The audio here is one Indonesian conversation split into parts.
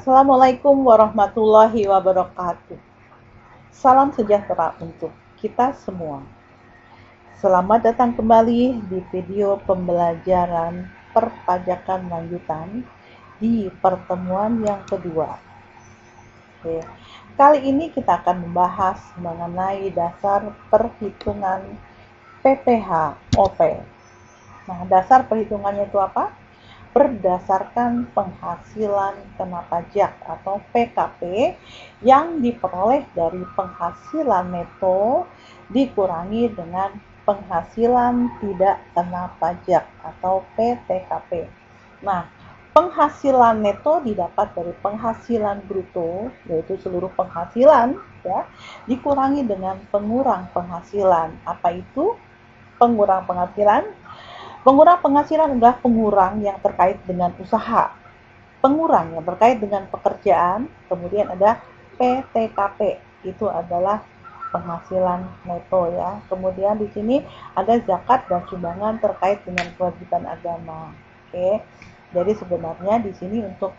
Assalamualaikum warahmatullahi wabarakatuh. Salam sejahtera untuk kita semua. Selamat datang kembali di video pembelajaran perpajakan lanjutan di pertemuan yang kedua. Oke. Kali ini kita akan membahas mengenai dasar perhitungan PPh OP. Nah, dasar perhitungannya itu apa? Berdasarkan penghasilan kena pajak atau PKP yang diperoleh dari penghasilan neto dikurangi dengan penghasilan tidak kena pajak atau PTKP. Nah, penghasilan neto didapat dari penghasilan bruto, yaitu seluruh penghasilan, ya, dikurangi dengan pengurang penghasilan. Apa itu pengurang penghasilan? Pengurang penghasilan adalah pengurang yang terkait dengan usaha, pengurang yang terkait dengan pekerjaan, kemudian ada PTKP, itu adalah penghasilan neto ya. Kemudian di sini ada zakat dan sumbangan terkait dengan kewajiban agama. Oke. Jadi sebenarnya di sini untuk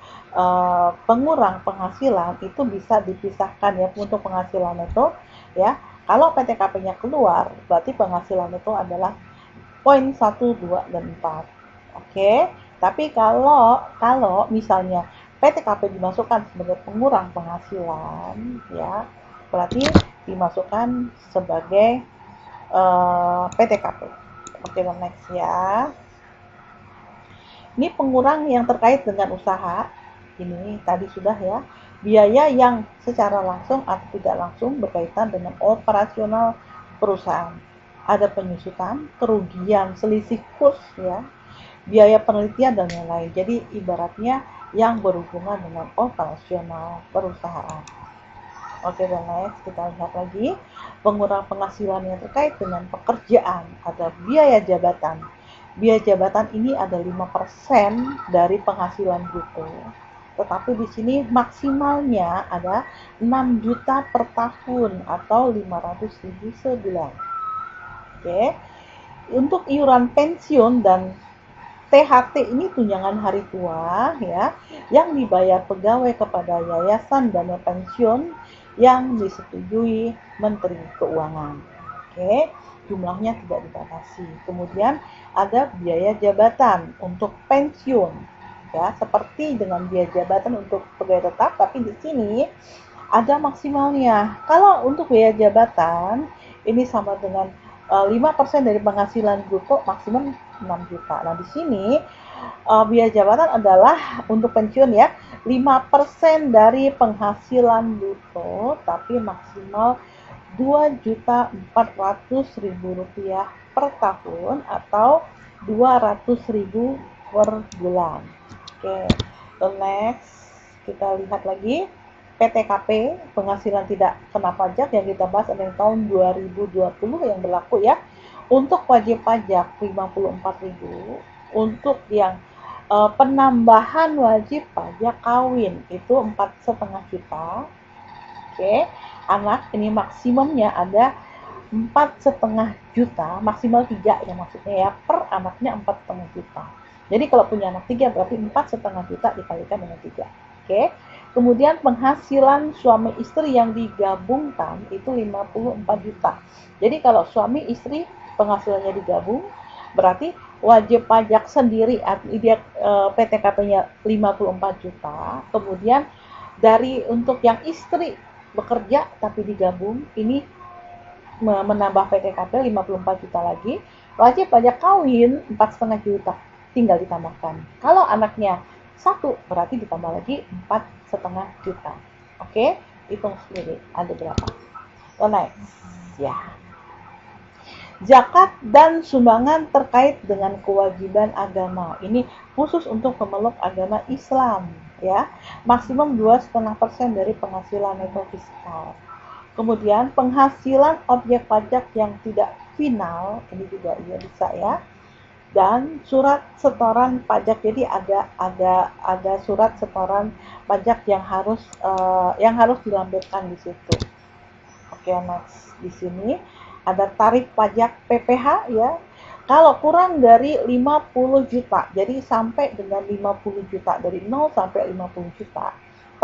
pengurang penghasilan itu bisa dipisahkan ya untuk penghasilan neto ya. Kalau PTKP-nya keluar, berarti penghasilan neto adalah poin 1, 2, dan 4. Oke, tapi kalau misalnya PTKP dimasukkan sebagai pengurang penghasilan, ya, berarti dimasukkan sebagai PTKP. Oke, next ya. Ini pengurang yang terkait dengan usaha. Ini tadi sudah ya. Biaya yang secara langsung atau tidak langsung berkaitan dengan operasional perusahaan. Ada penyusutan, kerugian, selisih kurs ya, biaya penelitian dan lain-lain. Jadi ibaratnya yang berhubungan dengan operasional perusahaan. Oke, dan next kita lihat lagi pengurang penghasilan yang terkait dengan pekerjaan. Ada biaya jabatan. Biaya jabatan ini ada 5% dari penghasilan bruto. Tetapi di sini maksimalnya ada 6 juta per tahun atau 500.000 sebulan. Oke. Untuk iuran pensiun dan THT ini tunjangan hari tua ya, yang dibayar pegawai kepada yayasan dana pensiun yang disetujui Menteri Keuangan. Oke, jumlahnya tidak dibatasi. Kemudian ada biaya jabatan untuk pensiun ya, seperti dengan biaya jabatan untuk pegawai tetap, tapi di sini ada maksimalnya. Kalau untuk biaya jabatan ini sama dengan 5% dari penghasilan bruto maksimum 6 juta. Nah, di sini biaya jabatan adalah untuk pensiun ya, 5% dari penghasilan bruto tapi maksimal Rp2.400.000 per tahun atau Rp200.000 per bulan. Oke, next kita lihat lagi. PTKP, penghasilan tidak kena pajak, yang kita bahas ada yang tahun 2020 yang berlaku ya. Untuk wajib pajak 54.000, untuk yang penambahan wajib pajak kawin itu 4,5 juta. Oke, anak ini maksimumnya ada 4,5 juta, maksimal 3 ya maksudnya ya, per anaknya 4,5 juta. Jadi kalau punya anak 3 berarti 4,5 juta dikalikan dengan 3. Oke. Kemudian penghasilan suami istri yang digabungkan itu 54 juta. Jadi kalau suami istri penghasilannya digabung, berarti wajib pajak sendiri dia PTKP-nya 54 juta. Kemudian dari untuk yang istri bekerja tapi digabung, ini menambah PTKP 54 juta lagi. Wajib pajak kawin 4,5 juta, tinggal ditambahkan. Kalau anaknya 1 berarti ditambah lagi 4,5 juta. Oke, hitung sendiri ada berapa. Next ya. Zakat dan sumbangan terkait dengan kewajiban agama. Ini khusus untuk pemeluk agama Islam ya. Maksimum 2,5% dari penghasilan neto fiskal. Kemudian penghasilan objek pajak yang tidak final, ini juga ya bisa ya. Dan surat setoran pajak, jadi ada surat setoran pajak yang harus dilampirkan di situ. Oke, next di sini ada tarif pajak PPh ya. Kalau kurang dari 50 juta, jadi sampai dengan 50 juta, dari 0 sampai 50 juta,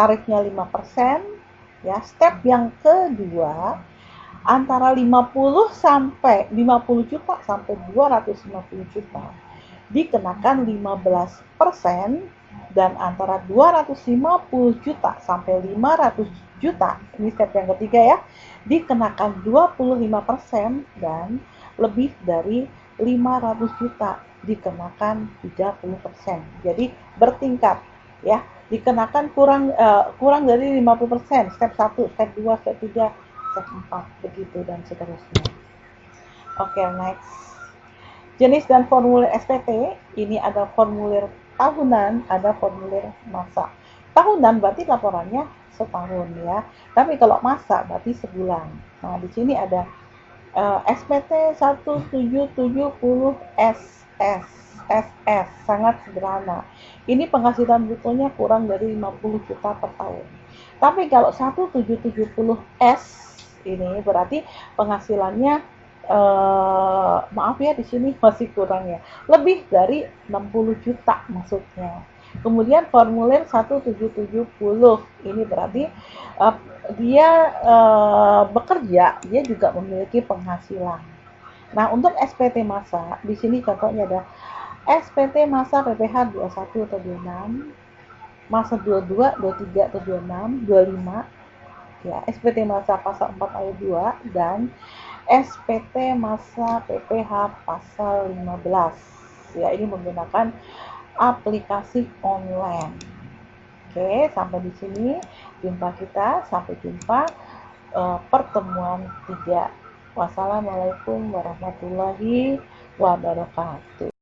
tarifnya 5%. Ya, step yang kedua, antara 50 juta sampai 250 juta dikenakan 15%, dan antara 250 juta sampai 500 juta, ini step yang ketiga ya, dikenakan 25%, dan lebih dari 500 juta dikenakan 30%. Jadi bertingkat ya, dikenakan kurang dari 50%, step 1, step 2, step 3, step 4, begitu dan seterusnya. Oke, next. Jenis dan formulir SPT, ini ada formulir tahunan, ada formulir masa. Tahunan berarti laporannya setahun ya, tapi kalau masa berarti sebulan. Nah, di sini ada SPT 1770 SS. SS sangat sederhana. Ini penghasilan brutonya kurang dari 50 juta per tahun. Tapi kalau 1770S ini berarti penghasilannya maaf ya, di sini masih kurang ya. Lebih dari 60 juta maksudnya. Kemudian formulir 1770 ini berarti dia bekerja, dia juga memiliki penghasilan. Nah, untuk SPT masa, di sini contohnya ada SPT masa PPh 21 atau 26, masa 22, 23 atau 26, 25, ya, SPT masa pasal 4 ayat 2, dan SPT masa PPh pasal 15. Ya, ini menggunakan aplikasi online. Oke, sampai di sini jumpa kita. Sampai jumpa pertemuan 3. Wassalamualaikum warahmatullahi wabarakatuh.